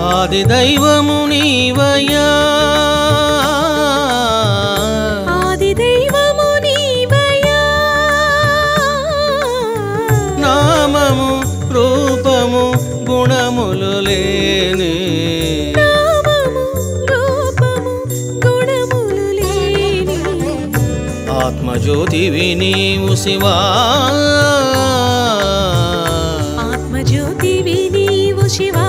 ఆది దైవము నీవయ్యా ఆది దైవము నీవయ్యా నామము రూపము గుణములు లేని నామము రూపము గుణములు లేని ఆత్మజ్యోతివి నీవు శివా ఆత్మజ్యోతివి నీవు శివా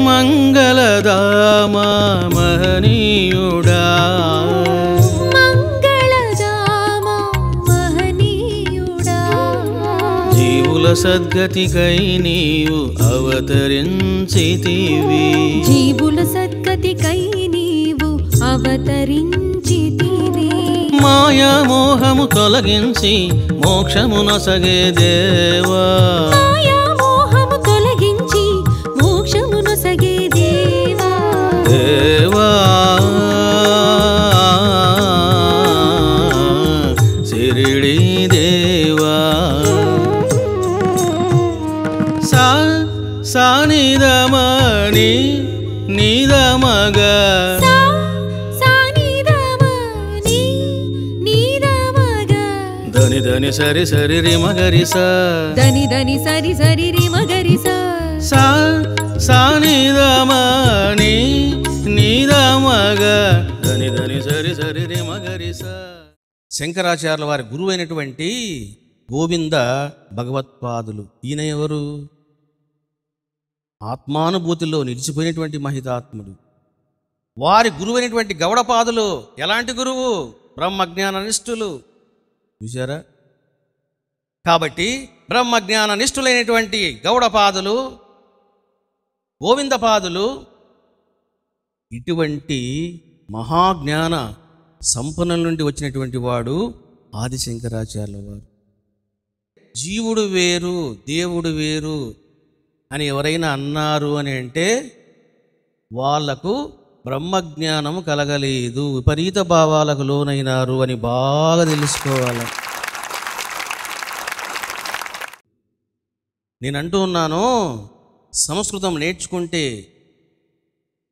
మంగళదామా మహనీయుడా మంగళదామా మహనీయుడా జీవుల సద్గతికై నీవు అవతరించితివి జీవుల సద్గతికై నీవు అవతరించితివి మాయా మోహము తొలగించి మోక్షమునొసగే దేవా మాయా మోహము తొలగించి మోక్షమునొసగే దేవా దేవా శిరిడి దేవా సానిదమణి నిదమగ ధని ధని సరి సరి రిమగరి దని దని సరి సరి రి మగరి సానిదమణి నిదమగ ధని ధని సరి సరి రిమగరి శంకరాచార్యుల వారి గురువైనటువంటి గోవింద భగవత్పాదులు ఈయన ఎవరు? ఆత్మానుభూతిలో నిలిచిపోయినటువంటి మహితాత్ముడు. వారి గురువైనటువంటి గౌడపాదులు ఎలాంటి గురువు? బ్రహ్మజ్ఞాన నిష్ఠులు. చూశారా? కాబట్టి బ్రహ్మజ్ఞాన నిష్ఠులైనటువంటి గౌడపాదులు, గోవిందపాదులు ఇటువంటి మహాజ్ఞాన సంపన్నుల నుండి వచ్చినటువంటి వాడు ఆదిశంకరాచార్యుల వారు. జీవుడు వేరు దేవుడు వేరు అని ఎవరైనా అన్నారు అని అంటే వాళ్లకు బ్రహ్మజ్ఞానం కలగలేదు, విపరీత భావాలకు లోనైనారు అని బాగా తెలుసుకోవాలి. నేను అంటూ ఉన్నాను, సంస్కృతం నేర్చుకుంటే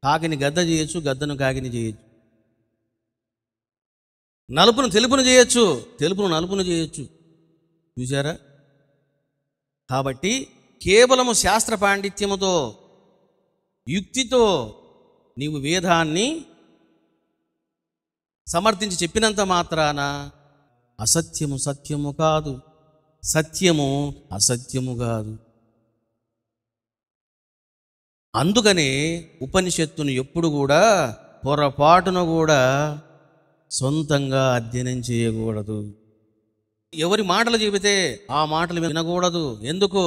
కాకిని గద్ద చేయొచ్చు, గద్దను కాకిని చేయొచ్చు. నలుపును తెలుపును చేయొచ్చు, తెలుపును నలుపును చేయొచ్చు. చూసారా? కాబట్టి కేవలము శాస్త్ర పాండిత్యముతో యుక్తితో నీవు వేదాన్ని సమర్థించి చెప్పినంత మాత్రాన అసత్యము సత్యము కాదు, సత్యము అసత్యము కాదు. అందుకనే ఉపనిషత్తును ఎప్పుడు కూడా పొరపాటును కూడా సొంతంగా అధ్యయనం చేయకూడదు. ఎవరి మాటలు చెబితే ఆ మాటలు వినకూడదు. ఎందుకు?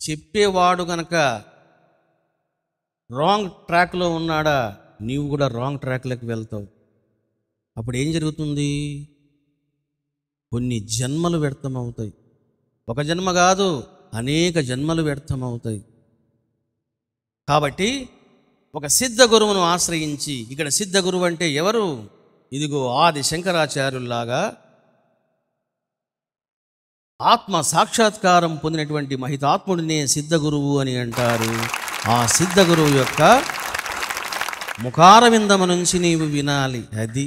చెప్పేవాడు కనుక రాంగ్ ట్రాక్లో ఉన్నాడా, నీవు కూడా రాంగ్ ట్రాక్లోకి వెళ్తావు. అప్పుడు ఏం జరుగుతుంది? కొన్ని జన్మలు వ్యర్థమవుతాయి. ఒక జన్మ కాదు, అనేక జన్మలు వ్యర్థమవుతాయి. కాబట్టి ఒక సిద్ధ గురువును ఆశ్రయించి, ఇక్కడ సిద్ధ గురువు అంటే ఎవరు? ఇదిగో ఆది శంకరాచార్యుల్లాగా ఆత్మ సాక్షాత్కారం పొందినటువంటి మహితాత్ముడినే సిద్ధ గురువు అని అంటారు. ఆ సిద్ధ గురువు యొక్క ముఖారవిందము నుంచి నీవు వినాలి. అది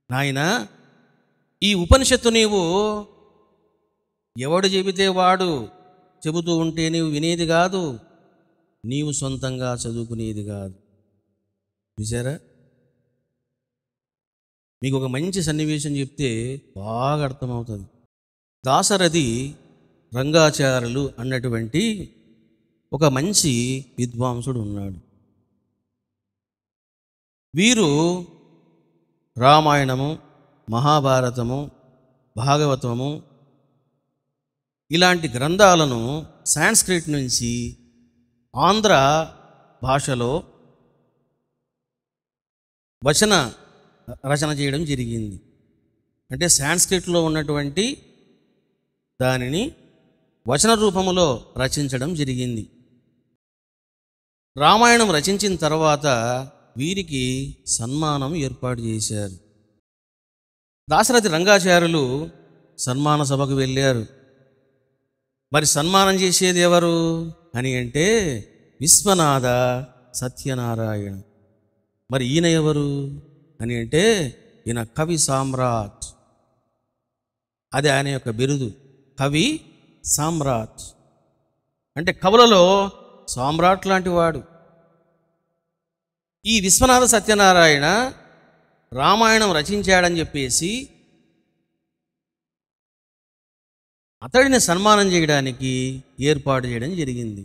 నాయనా, ఈ ఉపనిషత్తు నీవు ఎవడు చెబితే వాడు చెబుతూ ఉంటే నీవు వినేది కాదు, నీవు సొంతంగా చదువుకునేది కాదు. చూసారా? మీకు ఒక మంచి సన్నివేశం చెప్తే బాగా అర్థమవుతుంది. దాశరథి రంగాచార్యులు అన్నటువంటి ఒక మంచి విద్వాంసుడు ఉన్నాడు. వీరు రామాయణము, మహాభారతము, భాగవతము ఇలాంటి గ్రంథాలను సాంస్క్రిట్ నుంచి ఆంధ్ర భాషలో వచన రచన చేయడం జరిగింది. అంటే సాంస్క్రిట్లో ఉన్నటువంటి దానిని వచన రూపములో రచించడం జరిగింది. రామాయణం రచించిన తర్వాత వీరికి సన్మానం ఏర్పాటు చేశారు. దాశరథి రంగాచార్యులు సన్మాన సభకు వెళ్ళారు. మరి సన్మానం చేసేది ఎవరు అని అంటే విశ్వనాథ సత్యనారాయణ. మరి ఈయన ఎవరు అని అంటే ఈయన కవి సామ్రాట్. అది ఆయన యొక్క బిరుదు, కవి సామ్రాట్. అంటే కవులలో సామ్రాట్ లాంటి వాడు. ఈ విశ్వనాథ సత్యనారాయణ రామాయణం రచించాడని చెప్పేసి అతడిని సన్మానం చేయడానికి ఏర్పాటు చేయడం జరిగింది.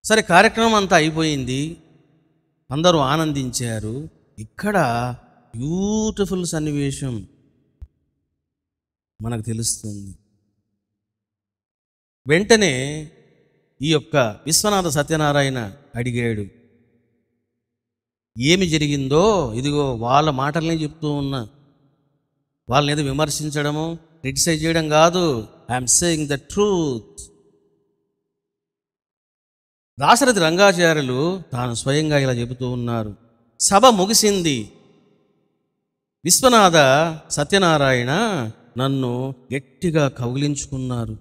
సరే, కార్యక్రమం అంతా అయిపోయింది, అందరూ ఆనందించారు. ఇక్కడ బ్యూటిఫుల్ సన్నివేశం మనకు తెలుస్తుంది. వెంటనే ఈ యొక్క విశ్వనాథ సత్యనారాయణ అడిగాడు, ఏమి జరిగిందో. ఇదిగో వాళ్ళ మాటలనే చెప్తూ ఉన్నా, వాళ్ళని ఏదో విమర్శించడము, క్రిటిసైజ్ చేయడం కాదు. I'm saying the truth. Dasarathi Rangacharyulu తాను స్వయంగా ఇలా చెబుతూ ఉన్నారు. సభ ముగిసింది. విశ్వనాథ సత్యనారాయణ నన్ను గట్టిగా కౌగిలించుకున్నారు.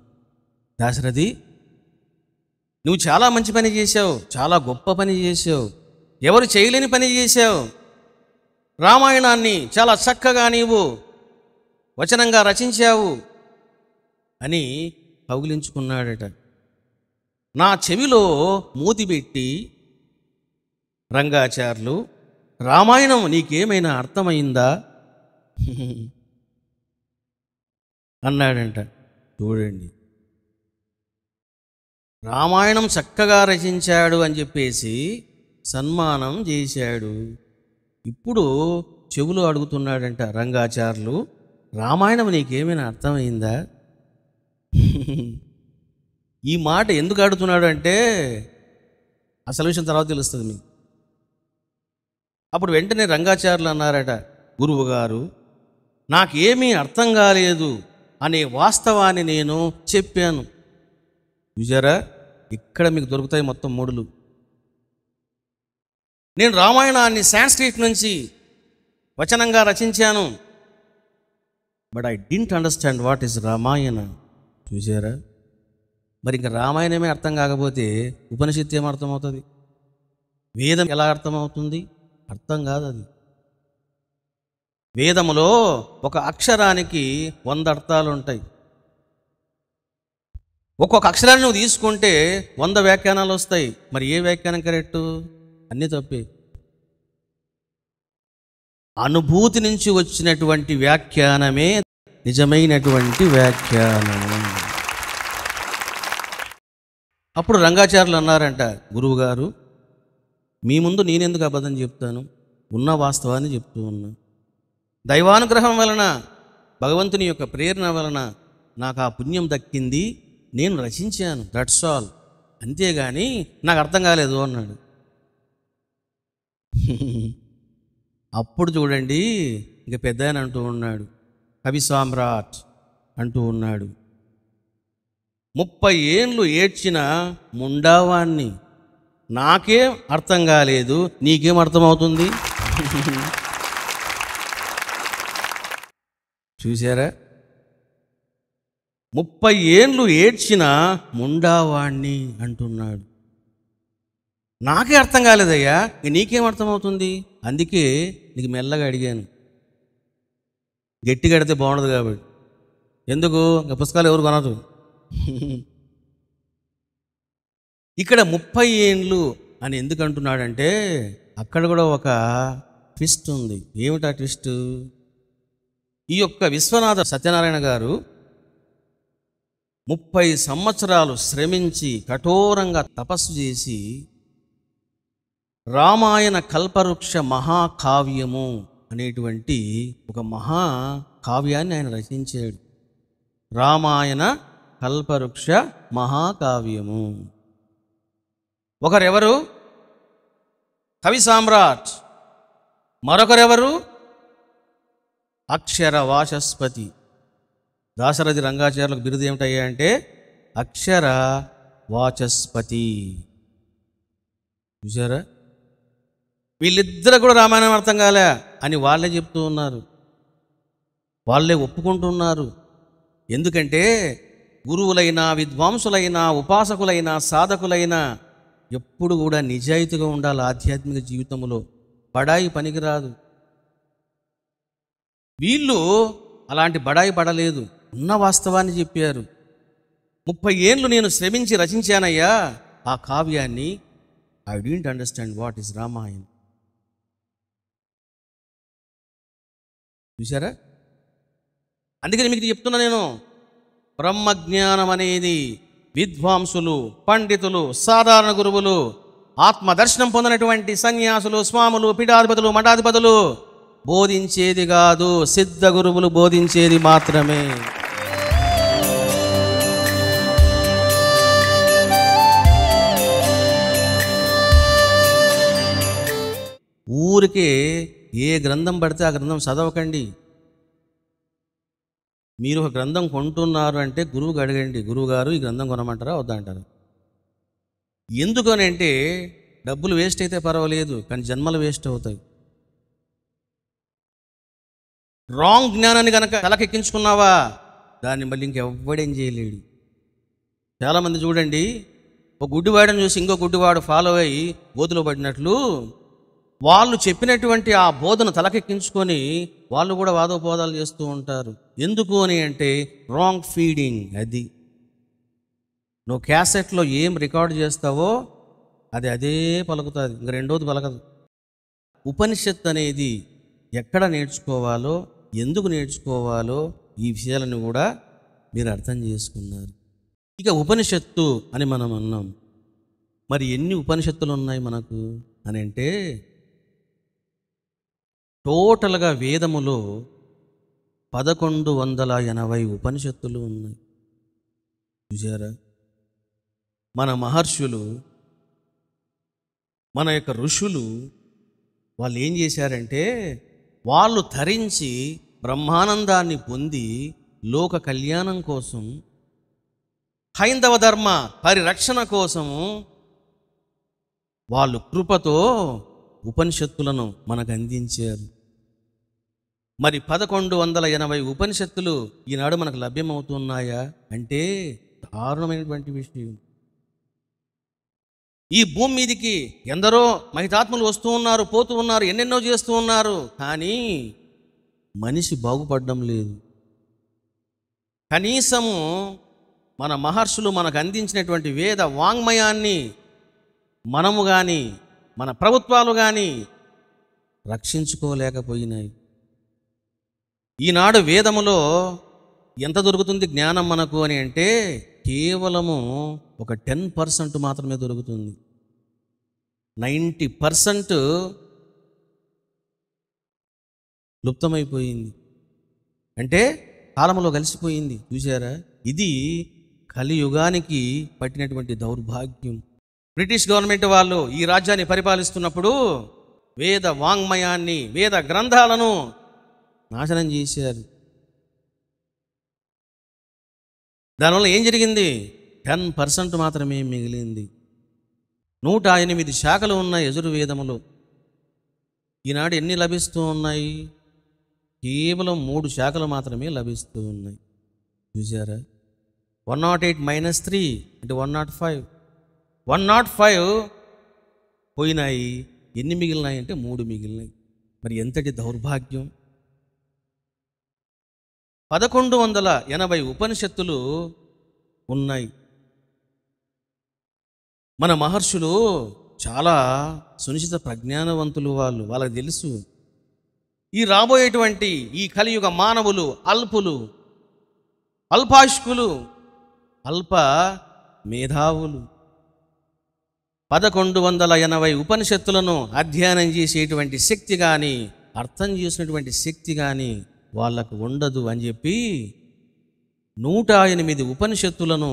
దాశరథి, నువ్వు చాలా మంచి పని చేశావు, చాలా గొప్ప పని చేశావు, ఎవరు చేయలేని పని చేశావు. రామాయణాన్ని చాలా చక్కగా నీవు వచనంగా రచించావు అని కౌగిలించుకున్నాడట. నా చెవిలో మూతి పెట్టి, రంగాచార్యులు, రామాయణం నీకేమైనా అర్థమైందా అన్నాడంట. చూడండి, రామాయణం చక్కగా రచించాడు అని చెప్పేసి సన్మానం చేశాడు. ఇప్పుడు చెవులు అడుగుతున్నాడంట రంగాచార్యులు, రామాయణం నీకేమైనా అర్థమైందా? ఈ మాట ఎందుకు అడుగుతున్నాడు అంటే అసలు విషయం తర్వాత తెలుస్తుంది మీకు. అప్పుడు వెంటనే రంగాచార్యులు అన్నారట, గురువు గారు, నాకేమీ అర్థం కాలేదు అనే వాస్తవాన్ని నేను చెప్పాను. చూసారా, ఇక్కడ మీకు దొరుకుతాయి మొత్తం మూడులు. నేను రామాయణాన్ని సాంస్క్రిట్ నుంచి వచనంగా రచించాను. But I didn't understand what is Ramayana. చూసారా, మరి ఇంకా రామాయణమే అర్థం కాకపోతే ఉపనిషత్తు ఏం అర్థమవుతుంది? వేదం ఎలా అర్థమవుతుంది? అర్థం కాదు అది. వేదములో ఒక అక్షరానికి 100 అర్థాలు ఉంటాయి. ఒక్కొక్క అక్షరాన్ని నువ్వు తీసుకుంటే 100 వ్యాఖ్యానాలు వస్తాయి. మరి ఏ వ్యాఖ్యానం కరెక్టు? అన్నీ తప్పే. అనుభూతి నుంచి వచ్చినటువంటి వ్యాఖ్యానమే నిజమైనటువంటి వ్యాఖ్యానము. అప్పుడు రంగాచార్యులు అన్నారంట, గురువుగారు, మీ ముందు నేనెందుకు అబద్ధం చెప్తాను? ఉన్న వాస్తవాన్ని చెప్తూ ఉన్నా. దైవానుగ్రహం వలన, భగవంతుని యొక్క ప్రేరణ వలన నాకు ఆ పుణ్యం దక్కింది, నేను రచించాను, దట్స్ ఆల్. అంతేగాని నాకు అర్థం కాలేదు అన్నాడు. అప్పుడు చూడండి, ఇంక పెద్ద ఆయన అంటూ ఉన్నాడు, కవి సామ్రాట్ అంటూ ఉన్నాడు, 30 ఏండ్లు ఏడ్చిన ముండావాణ్ణి, నాకేం అర్థం కాలేదు, నీకేం అర్థమవుతుంది? చూసారా, 30 ఏండ్లు ఏడ్చిన ముండావాణ్ణి అంటున్నాడు. నాకే అర్థం కాలేదయ్యా, నీకేం అర్థమవుతుంది? అందుకే నీకు మెల్లగా అడిగాను. గట్టిగా అడితే బాగుండదు కాబట్టి. ఎందుకు? ఇంకా పుస్తకాలు ఎవరు కొనరు. ఇక్కడ 30 ఏండ్లు అని ఎందుకు అంటున్నాడంటే అక్కడ కూడా ఒక ట్విస్ట్ ఉంది. ఏమిటా ట్విస్ట్? ఈ యొక్క విశ్వనాథ సత్యనారాయణ గారు 30 సంవత్సరాలు శ్రమించి కఠోరంగా తపస్సు చేసి రామాయణ కల్పవృక్ష మహాకావ్యము అనేటువంటి ఒక మహా కావ్యాన్ని ఆయన రచించాడు. రామాయణ కల్పవృక్ష మహాకావ్యము. ఒకరెవరు? కవి సామ్రాట్. మరొకరెవరు? అక్షర వాచస్పతి. దాశరథి రంగాచార్యులకు బిరుదు ఏమిటయ్యాయంటే అక్షర వాచస్పతి. చూసారా? వీళ్ళిద్దరు కూడా రామాయణం అర్థం కాలే అని వాళ్ళే చెప్తూ ఉన్నారు, వాళ్ళే ఒప్పుకుంటున్నారు. ఎందుకంటే గురువులైనా, విద్వాంసులైనా, ఉపాసకులైనా, సాధకులైనా ఎప్పుడు కూడా నిజాయితీగా ఉండాలి. ఆధ్యాత్మిక జీవితంలో బడాయి పనికిరాదు. వీళ్ళు అలాంటి బడాయి పడలేదు, ఉన్న వాస్తవాన్ని చెప్పారు. 30 ఏళ్ళు నేను శ్రమించి రచించానయ్యా ఆ కావ్యాన్ని. I didn't understand what is Ramayana. చూసారా? అందుకని మీకు చెప్తున్నా నేను, బ్రహ్మజ్ఞానం అనేది విద్వాంసులు, పండితులు, సాధారణ గురువులు, ఆత్మదర్శనం పొందినటువంటి సన్యాసులు, స్వాములు, పీఠాధిపతులు, మఠాధిపతులు బోధించేది కాదు, సిద్ధ గురువులు బోధించేది మాత్రమే. ఊరికే ఏ గ్రంథం పడితే ఆ గ్రంథం చదవకండి. మీరు ఒక గ్రంథం కొంటున్నారు అంటే గురువుకి అడగండి, గురువుగారు ఈ గ్రంథం కొనమంటారా వద్దంటారా? ఎందుకని అంటే డబ్బులు వేస్ట్ అయితే పర్వాలేదు, కానీ జన్మలు వేస్ట్ అవుతాయి. రాంగ్ జ్ఞానాన్ని కనుక తలకెక్కించుకున్నావా దాన్ని మళ్ళీ ఇంకెవ్వడేం చేయలేడు. చాలామంది చూడండి, ఒక గుడ్డివాడిని చూసి ఇంకో గుడ్డివాడు ఫాలో అయ్యి గోతులో పడినట్లు వాళ్ళు చెప్పినటువంటి ఆ బోధన తలకెక్కించుకొని వాళ్ళు కూడా వాదోపవాదాలు చేస్తూ ఉంటారు. ఎందుకు అని అంటే రాంగ్ ఫీడింగ్. అది నువ్వు క్యాసెట్లో ఏం రికార్డు చేస్తావో అది అదే పలుకుతుంది, ఇంక రెండోది పలకదు. ఉపనిషత్తు అనేది ఎక్కడ నేర్చుకోవాలో, ఎందుకు నేర్చుకోవాలో ఈ విషయాలను కూడా మీరు అర్థం చేసుకున్నారు. ఇక ఉపనిషత్తు అని మనం అన్నాం. మరి ఎన్ని ఉపనిషత్తులు ఉన్నాయి మనకు అని అంటే, టోటల్గా వేదములో 1180 ఉపనిషత్తులు ఉన్నాయి. చూసారా? మన మహర్షులు, మన యొక్క ఋషులు వాళ్ళు ఏం చేశారంటే, వాళ్ళు ధరించి బ్రహ్మానందాన్ని పొంది లోక కళ్యాణం కోసం, హైందవ ధర్మ పరిరక్షణ కోసము వాళ్ళు కృపతో ఉపనిషత్తులను మనకు అందించారు. మరి 1180 ఉపనిషత్తులు ఈనాడు మనకు లభ్యమవుతున్నాయా అంటే దారుణమైనటువంటి విషయం. ఈ భూమి మీదికి ఎందరో మహితాత్ములు వస్తూ ఉన్నారు, పోతూ ఉన్నారు, ఎన్నెన్నో చేస్తూ ఉన్నారు, కానీ మనిషి బాగుపడడం లేదు. కనీసము మన మహర్షులు మనకు అందించినటువంటి వేద వాంగ్మయాన్ని మనము కానీ, మన ప్రభుత్వాలు కానీ రక్షించుకోలేకపోయినాయి. ఈనాడు వేదములో ఎంత దొరుకుతుంది జ్ఞానం మనకు అని అంటే కేవలము ఒక 10% మాత్రమే దొరుకుతుంది. 90% లుప్తమైపోయింది, అంటే కాలంలో కలిసిపోయింది. చూసారా? ఇది కలియుగానికి పట్టినటువంటి దౌర్భాగ్యం. బ్రిటిష్ గవర్నమెంట్ వాళ్ళు ఈ రాజ్యాన్ని పరిపాలిస్తున్నప్పుడు వేద వాంగ్మయాన్ని, వేద గ్రంథాలను నాశనం చేశారు. దానివల్ల ఏం జరిగింది? 10% మాత్రమే మిగిలింది. 108 శాఖలు ఉన్నాయి యజుర్వేదములో. ఈనాడు ఎన్ని లభిస్తూ ఉన్నాయి? కేవలం 3 శాఖలు మాత్రమే లభిస్తూ ఉన్నాయి. చూసారా? 108 - 3 అంటే 105. 105 పోయినాయి. ఎన్ని మిగిలినాయి అంటే 3 మిగిలినాయి. మరి ఎంతటి దౌర్భాగ్యం! 1180 ఉపనిషత్తులు ఉన్నాయి. మన మహర్షులు చాలా సునిశ్చిత ప్రజ్ఞానవంతులు. వాళ్ళకి తెలుసు ఈ రాబోయేటువంటి ఈ కలియుగ మానవులు అల్పులు, అల్పాయుష్కులు, అల్ప మేధావులు. 1180 ఉపనిషత్తులను అధ్యయనం చేసేటువంటి శక్తి కానీ, అర్థం చేసినటువంటి శక్తి కానీ వాళ్ళకు ఉండదు అని చెప్పి 108 ఉపనిషత్తులను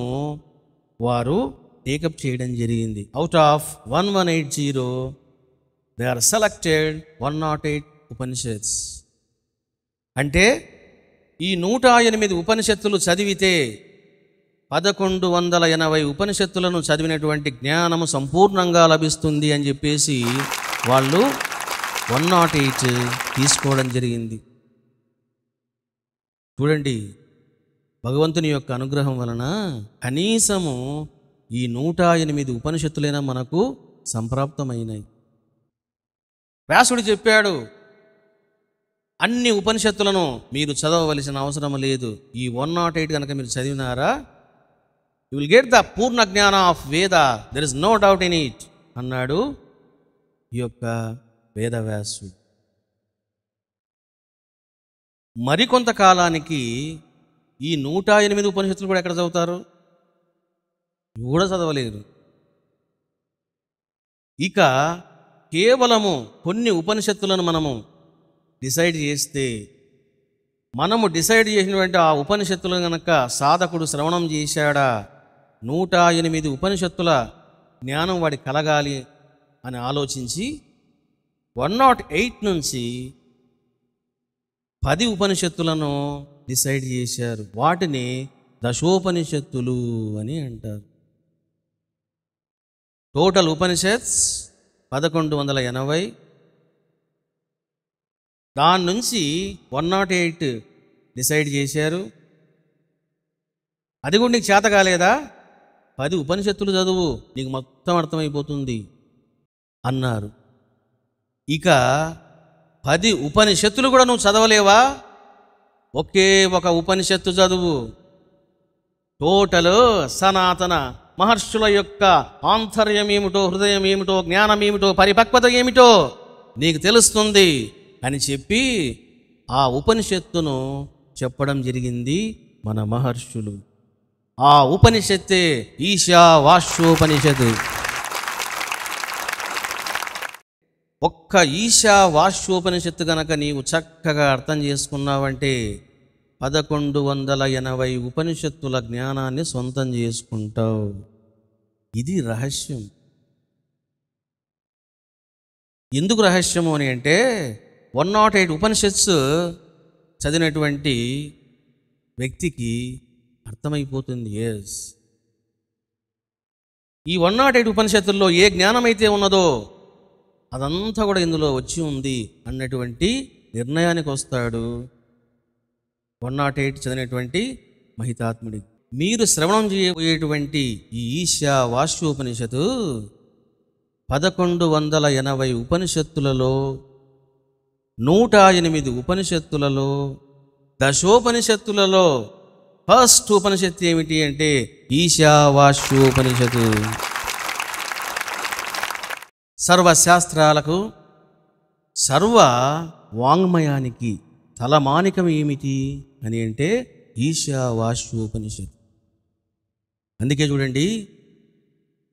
వారు టేకప్ చేయడం జరిగింది. Out of 1180 they are selected 108 Upanishads. అంటే ఈ 108 ఉపనిషత్తులు చదివితే 1180 ఉపనిషత్తులను చదివినటువంటి జ్ఞానము సంపూర్ణంగా లభిస్తుంది అని చెప్పేసి వాళ్ళు 108 తీసుకోవడం జరిగింది. చూడండి, భగవంతుని యొక్క అనుగ్రహం వలన కనీసము ఈ 108 ఉపనిషత్తులైనా మనకు సంప్రాప్తమైనాయి. వ్యాసుడు చెప్పాడు, అన్ని ఉపనిషత్తులను మీరు చదవవలసిన అవసరం లేదు. ఈ 108 కనుక మీరు చదివినారా, యు విల్ గెట్ ద పూర్ణ జ్ఞాన of Veda, there is no doubt in it అన్నాడు ఈ యొక్క వేదవ్యాసుడు. మరికొంతకాలానికి ఈ 108 ఉపనిషత్తులు కూడా ఎక్కడ చదువుతారు? ఇవి కూడా చదవలేరు. ఇక కేవలము కొన్ని ఉపనిషత్తులను మనము డిసైడ్ చేస్తే, మనము డిసైడ్ చేసినటువంటి ఆ ఉపనిషత్తులను కనుక సాధకుడు శ్రవణం చేశాడా, 108 ఉపనిషత్తుల జ్ఞానం వాడి కలగాలి అని ఆలోచించి 108 నుంచి 10 ఉపనిషత్తులను డిసైడ్ చేశారు. వాటిని దశోపనిషత్తులు అని అంటారు. టోటల్ ఉపనిషత్స్ 1180. దాని నుంచి 108 డిసైడ్ చేశారు. అది కూడా నీకు చేత కాలేదా, 10 ఉపనిషత్తులు చదువు, నీకు మొత్తం అర్థమైపోతుంది అన్నారు. ఇక 10 ఉపనిషత్తులు కూడా నువ్వు చదవలేవా, ఒకే ఒక ఉపనిషత్తు చదువు. టోటల్ సనాతన మహర్షుల యొక్క ఆంతర్యం ఏమిటో, హృదయం ఏమిటో, జ్ఞానం ఏమిటో, పరిపక్వత ఏమిటో నీకు తెలుస్తుంది అని చెప్పి ఆ ఉపనిషత్తును చెప్పడం జరిగింది మన మహర్షులు. ఆ ఉపనిషత్తే ఈశావాస్యోపనిషత్తు. ఒక్క ఈశావాస్యోపనిషత్తు గనక నీవు చక్కగా అర్థం చేసుకున్నావంటే 1180 ఉపనిషత్తుల జ్ఞానాన్ని సొంతం చేసుకుంటావు. ఇది రహస్యం. ఎందుకు రహస్యము అని అంటే, 108 ఉపనిషత్స్ చదివినటువంటి వ్యక్తికి అర్థమైపోతుంది. ఎస్, ఈ 108 ఉపనిషత్తుల్లో ఏ జ్ఞానమైతే ఉన్నదో అదంతా కూడా ఇందులో వచ్చి ఉంది అన్నటువంటి నిర్ణయానికి వస్తాడు 108 చదివినటువంటి మహితాత్ముడి. మీరు శ్రవణం చేయబోయేటువంటి ఈ ఈశావాస్యోపనిషత్తు 1180 ఉపనిషత్తులలో, 108 ఉపనిషత్తులలో, దశోపనిషత్తులలో ఫస్ట్ ఉపనిషత్తు ఏమిటి అంటే ఈశావాస్యోపనిషత్తు. సర్వశాస్త్రాలకు, సర్వ వాంగ్మయానికి తలమానికం ఏమిటి అని అంటే ఈశావాస్యోపనిషత్తు. అందుకే చూడండి,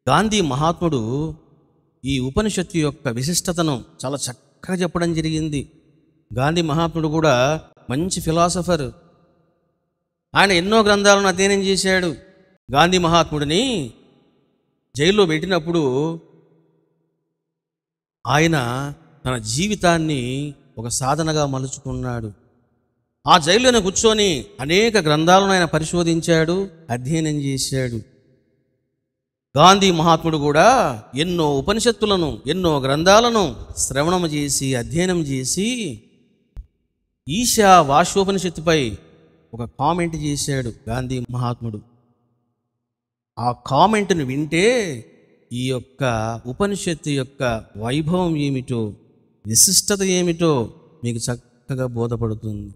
గాంధీ మహాత్ముడు ఈ ఉపనిషత్తు యొక్క విశిష్టతను చాలా చక్కగా చెప్పడం జరిగింది. గాంధీ మహాత్ముడు కూడా మంచి ఫిలాసఫర్. ఆయన ఎన్నో గ్రంథాలను అధ్యయనం చేశాడు. గాంధీ మహాత్ముడిని జైల్లో పెట్టినప్పుడు ఆయన తన జీవితాన్ని ఒక సాధనగా మలుచుకున్నాడు. ఆ జైల్లోనే కూర్చొని అనేక గ్రంథాలను ఆయన పరిశోధించాడు, అధ్యయనం చేశాడు. గాంధీ మహాత్ముడు కూడా ఎన్నో ఉపనిషత్తులను, ఎన్నో గ్రంథాలను శ్రవణం చేసి, అధ్యయనం చేసి ఈశావాస్యోపనిషత్తుపై ఒక కామెంట్ చేశాడు గాంధీ మహాత్ముడు. ఆ కామెంట్ను వింటే ఈ యొక్క ఉపనిషత్తు యొక్క వైభవం ఏమిటో, విశిష్టత ఏమిటో మీకు చక్కగా బోధపడుతుంది.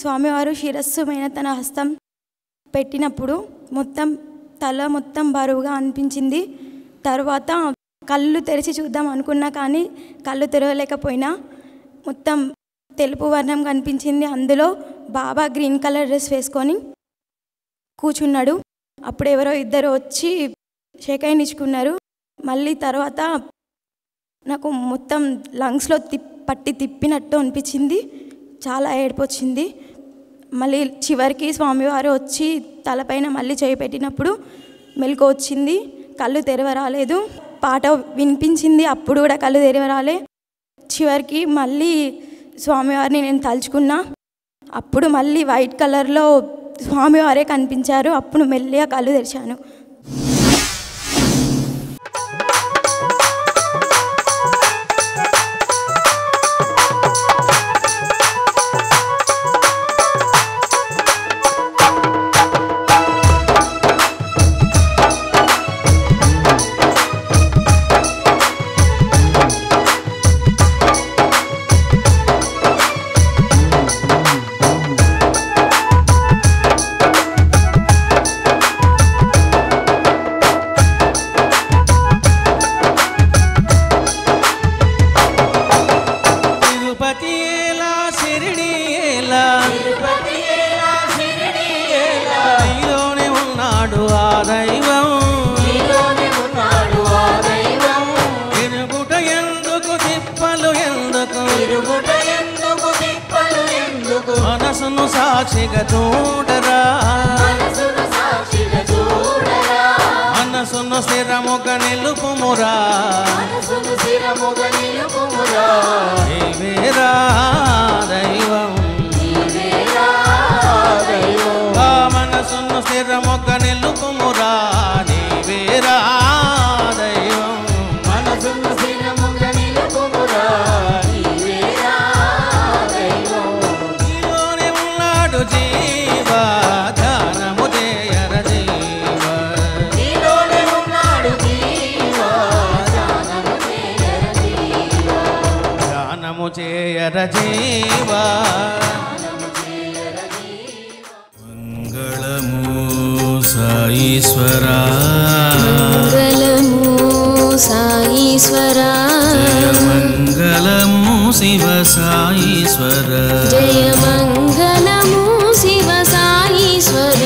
స్వామివారు శిరస్సు మీద తన హస్తం పెట్టినప్పుడు తల మొత్తం బరువుగా అనిపించింది. తర్వాత కళ్ళు తెరిచి చూద్దాం అనుకున్నా కానీ కళ్ళు తెరవలేకపోయినా మొత్తం తెలుపు వర్ణం కనిపించింది. అందులో బాబా గ్రీన్ కలర్ డ్రెస్ వేసుకొని కూర్చున్నాడు. అప్పుడు ఎవరో ఇద్దరు వచ్చి షేకాయినిచ్చుకున్నారు. మళ్ళీ తర్వాత నాకు మొత్తం లంగ్స్లో పట్టి తిప్పినట్టు అనిపించింది. చాలా ఏడుపు వచ్చింది. మళ్ళీ చివరికి స్వామివారు వచ్చి తలపైన మళ్ళీ చేయి పెట్టినప్పుడు మెలకు వచ్చింది. కళ్ళు తెరవరాలేదు. పాట వినిపించింది, అప్పుడు కూడా కళ్ళు తెరవరాలే. చివరికి మళ్ళీ స్వామివారిని నేను తలుచుకున్నా. అప్పుడు మళ్ళీ వైట్ కలర్లో స్వామివారే కనిపించారు. అప్పుడు మెల్లిగా కళ్ళు తెరిచాను. మనసును సాక్షిగా చూడరా, మనసును స్థిరముగా నిలుపుమురా, నీవేరా దైవం, ఆ మనసును స్థిరముగా నిలుపుమురా, నీవేరా దైవం, మనసును స్థిరముగా నిలుపుమురా. చేయర జీవా మంగళము సాయీశ్వరా, మంగళము సాయీశ్వరా, జయ మంగళము శివ సాయీశ్వర, జయ మంగళము శివ సాయీశ్వర.